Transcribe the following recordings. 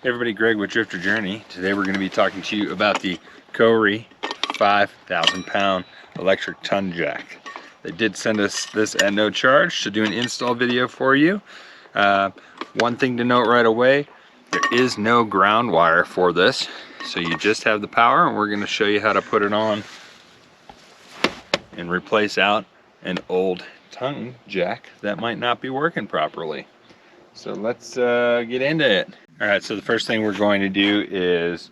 Hey everybody, Greg with Drifter Journey. Today we're going to be talking to you about the Kohree 5,000 pound electric ton jack. They did send us this at no charge to do an install video for you. One thing to note right away, there is no ground wire for this. So you just have the power, and we're going to show you how to put it on and replace out an old ton jack that might not be working properly. So let's get into it. Alright, so the first thing we're going to do is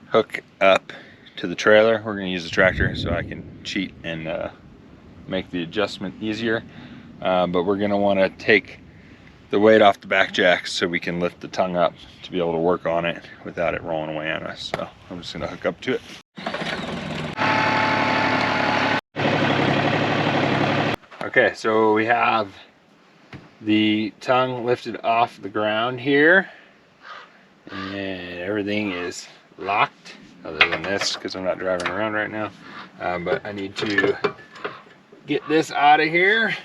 hook up to the trailer. We're going to use the tractor so I can cheat and make the adjustment easier. But we're going to want to take the weight off the back jack so we can lift the tongue up to be able to work on it without it rolling away on us. So I'm just going to hook up to it. Okay, so we have the tongue lifted off the ground here. And everything is locked other than this because I'm not driving around right now, but I need to get this out of here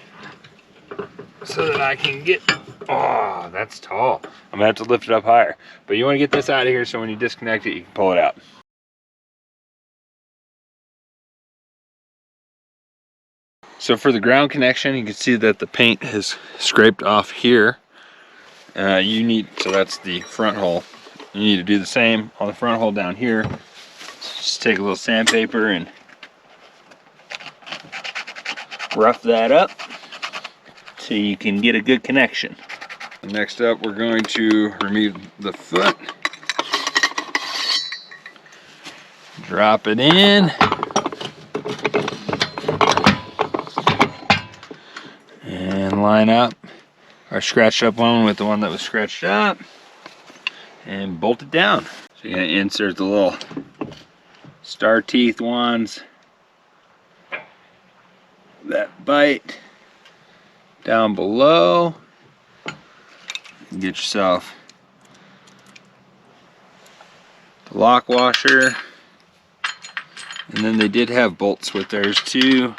so that I can get, oh, that's tall. I'm gonna have to lift it up higher, but you want to get this out of here so when you disconnect it you can pull it out. So for the ground connection, you can see that the paint has scraped off here. So that's the front hole. You need to do the same on the front hole down here. Just take a little sandpaper and rough that up so you can get a good connection. Next up, we're going to remove the foot. Drop it in. And line up our scratched up one with the one that was scratched up. And bolt it down. So you're going to insert the little star teeth ones that bite down below. And get yourself the lock washer. And then they did have bolts with theirs too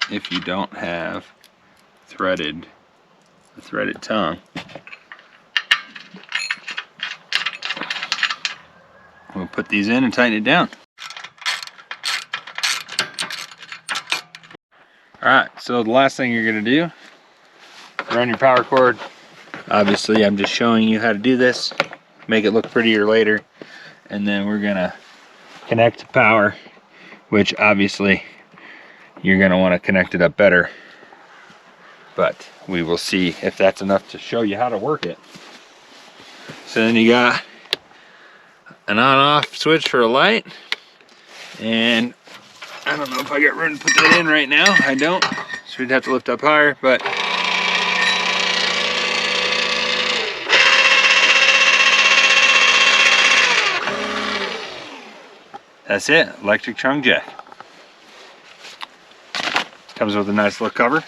if you don't have a threaded tongue. We'll put these in and tighten it down. Alright, so the last thing you're going to do, run your power cord. Obviously I'm just showing you how to do this, make it look prettier later. And then we're going to connect to power, which obviously you're going to want to connect it up better. But we will see if that's enough to show you how to work it. So then you got an on-off switch for a light, and I don't know if I got room to put that in right now. I don't, so we'd have to lift up higher, but that's it, electric tongue jack. Comes with a nice little cover.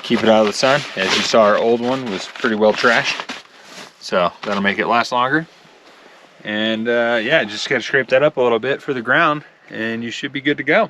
Keep it out of the sun. As you saw, our old one was pretty well trashed, so that'll make it last longer. And yeah, just gotta scrape that up a little bit for the ground and you should be good to go.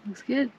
Looks good.